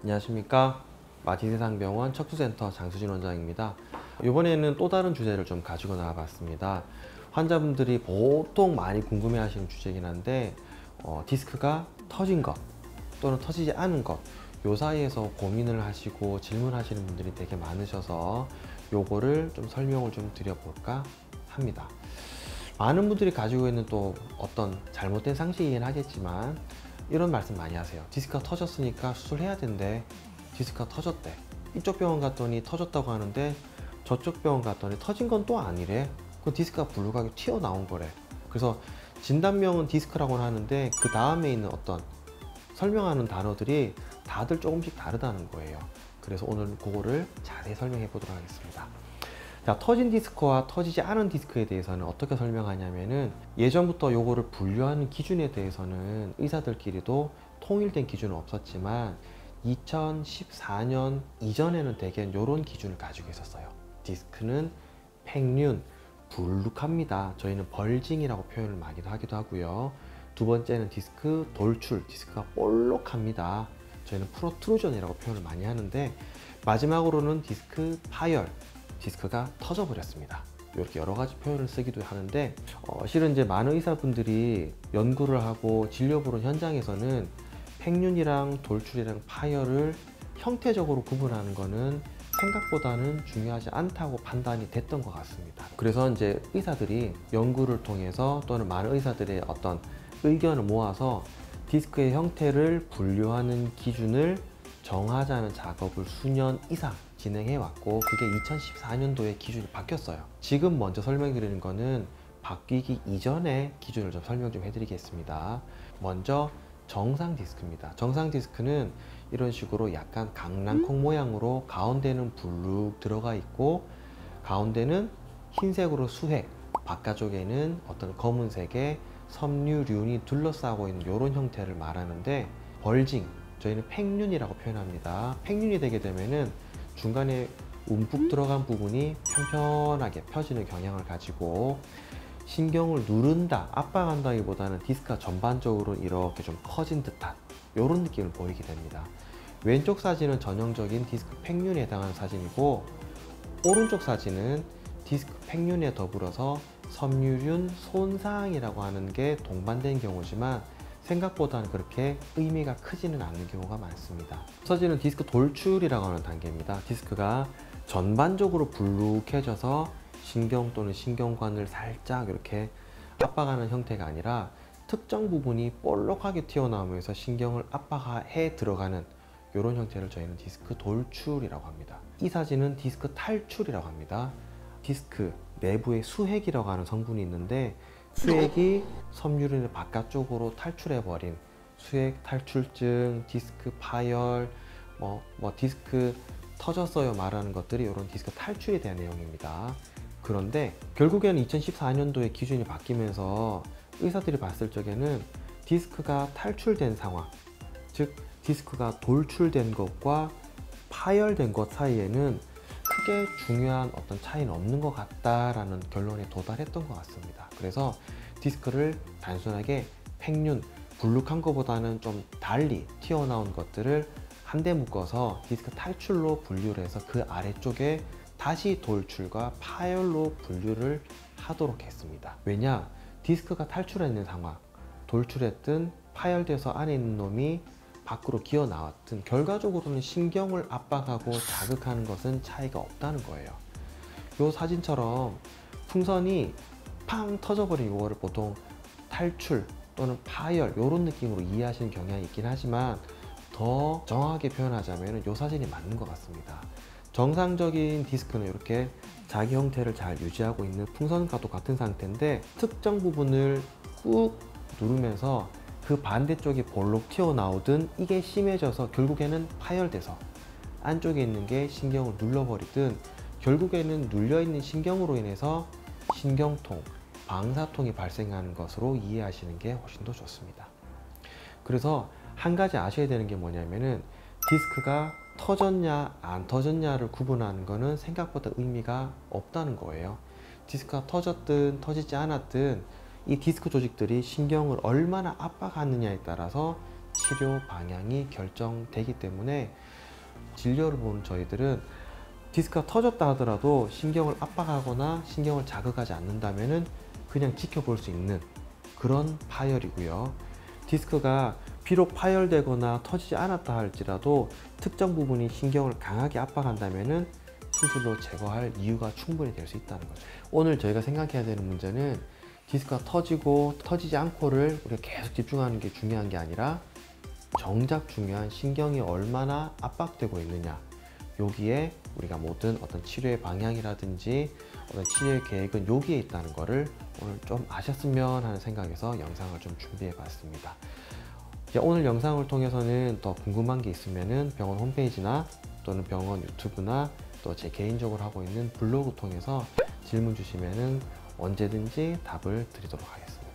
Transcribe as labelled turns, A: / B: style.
A: 안녕하십니까. 마디세상병원 척추센터 장수진 원장입니다. 이번에는 또 다른 주제를 좀 가지고 나와봤습니다. 환자분들이 보통 많이 궁금해하시는 주제이긴 한데 디스크가 터진 것 또는 터지지 않은 것, 요 사이에서 고민을 하시고 질문하시는 분들이 되게 많으셔서 요거를 좀 설명을 좀 드려볼까 합니다. 많은 분들이 가지고 있는 또 어떤 잘못된 상식이긴 하겠지만 이런 말씀 많이 하세요. 디스크가 터졌으니까 수술해야 된대. 디스크가 터졌대. 이쪽 병원 갔더니 터졌다고 하는데 저쪽 병원 갔더니 터진 건 또 아니래. 그 디스크가 불룩하게 튀어나온 거래. 그래서 진단명은 디스크라고 하는데 그 다음에 있는 어떤 설명하는 단어들이 다들 조금씩 다르다는 거예요. 그래서 오늘 그거를 자세히 설명해 보도록 하겠습니다. 자, 터진 디스크와 터지지 않은 디스크에 대해서는 어떻게 설명하냐면은 예전부터 요거를 분류하는 기준에 대해서는 의사들끼리도 통일된 기준은 없었지만 2014년 이전에는 대개 요런 기준을 가지고 있었어요. 디스크는 팽륜, 불룩합니다. 저희는 벌징이라고 표현을 많이 하기도 하고요. 두 번째는 디스크 돌출, 디스크가 볼록합니다. 저희는 프로트루전이라고 표현을 많이 하는데 마지막으로는 디스크 파열, 디스크가 터져버렸습니다. 이렇게 여러 가지 표현을 쓰기도 하는데 실은 이제 많은 의사분들이 연구를 하고 진료 보는 현장에서는 팽륜이랑 돌출이랑 파열을 형태적으로 구분하는 거는 생각보다는 중요하지 않다고 판단이 됐던 것 같습니다. 그래서 이제 의사들이 연구를 통해서 또는 많은 의사들의 어떤 의견을 모아서 디스크의 형태를 분류하는 기준을 정하자는 작업을 수년 이상 진행해 왔고 그게 2014년도에 기준이 바뀌었어요. 지금 먼저 설명드리는 거는 바뀌기 이전의 기준을 좀 설명 좀 해드리겠습니다. 먼저 정상 디스크입니다. 정상 디스크는 이런 식으로 약간 강낭콩 모양으로 가운데는 불룩 들어가 있고 가운데는 흰색으로 수획, 바깥쪽에는 어떤 검은색의 섬유륜이 둘러싸고 있는 이런 형태를 말하는데 벌징, 저희는 팽륜이라고 표현합니다. 팽륜이 되게 되면은 중간에 움푹 들어간 부분이 편편하게 펴지는 경향을 가지고 신경을 누른다, 압박한다기보다는 디스크가 전반적으로 이렇게 좀 커진 듯한 이런 느낌을 보이게 됩니다. 왼쪽 사진은 전형적인 디스크 팽륜에 해당하는 사진이고 오른쪽 사진은 디스크 팽륜에 더불어서 섬유륜 손상이라고 하는 게 동반된 경우지만 생각보다는 그렇게 의미가 크지는 않는 경우가 많습니다. 사진은 디스크 돌출이라고 하는 단계입니다. 디스크가 전반적으로 불룩해져서 신경 또는 신경관을 살짝 이렇게 압박하는 형태가 아니라 특정 부분이 볼록하게 튀어나오면서 신경을 압박해 들어가는 이런 형태를 저희는 디스크 돌출이라고 합니다. 이 사진은 디스크 탈출이라고 합니다. 디스크 내부에 수핵이라고 하는 성분이 있는데 수핵이 섬유륜을 바깥쪽으로 탈출해버린 수핵 탈출증, 디스크 파열, 디스크 터졌어요 말하는 것들이 이런 디스크 탈출에 대한 내용입니다. 그런데 결국에는 2014년도에 기준이 바뀌면서 의사들이 봤을 적에는 디스크가 탈출된 상황, 즉 디스크가 돌출된 것과 파열된 것 사이에는 크게 중요한 어떤 차이는 없는 것 같다라는 결론에 도달했던 것 같습니다. 그래서 디스크를 단순하게 팽륜, 불룩한 것보다는 좀 달리 튀어나온 것들을 한데 묶어서 디스크 탈출로 분류를 해서 그 아래쪽에 다시 돌출과 파열로 분류를 하도록 했습니다. 왜냐? 디스크가 탈출했는 상황, 돌출했든 파열돼서 안에 있는 놈이 밖으로 기어 나왔든 결과적으로는 신경을 압박하고 자극하는 것은 차이가 없다는 거예요. 이 사진처럼 풍선이 팡 터져버린 이거를 보통 탈출 또는 파열 이런 느낌으로 이해하시는 경향이 있긴 하지만 더 정확하게 표현하자면 이 사진이 맞는 것 같습니다. 정상적인 디스크는 이렇게 자기 형태를 잘 유지하고 있는 풍선과도 같은 상태인데 특정 부분을 꾹 누르면서 그 반대쪽이 볼록 튀어나오든 이게 심해져서 결국에는 파열돼서 안쪽에 있는 게 신경을 눌러버리든 결국에는 눌려있는 신경으로 인해서 신경통, 방사통이 발생하는 것으로 이해하시는 게 훨씬 더 좋습니다. 그래서 한 가지 아셔야 되는 게 뭐냐면은 디스크가 터졌냐 안 터졌냐를 구분하는 거는 생각보다 의미가 없다는 거예요. 디스크가 터졌든 터지지 않았든 이 디스크 조직들이 신경을 얼마나 압박하느냐에 따라서 치료 방향이 결정되기 때문에 진료를 보는 저희들은 디스크가 터졌다 하더라도 신경을 압박하거나 신경을 자극하지 않는다면은 그냥 지켜볼 수 있는 그런 파열이고요. 디스크가 비록 파열되거나 터지지 않았다 할지라도 특정 부분이 신경을 강하게 압박한다면은 수술로 제거할 이유가 충분히 될 수 있다는 거죠. 오늘 저희가 생각해야 되는 문제는 디스크가 터지고 터지지 않고를 우리가 계속 집중하는 게 중요한 게 아니라 정작 중요한 신경이 얼마나 압박되고 있느냐, 여기에 우리가 모든 어떤 치료의 방향이라든지 어떤 치료의 계획은 여기에 있다는 거를 오늘 좀 아셨으면 하는 생각에서 영상을 좀 준비해 봤습니다. 오늘 영상을 통해서는 더 궁금한 게 있으면은 병원 홈페이지나 또는 병원 유튜브나 또 제 개인적으로 하고 있는 블로그 통해서 질문 주시면은 언제든지 답을 드리도록 하겠습니다.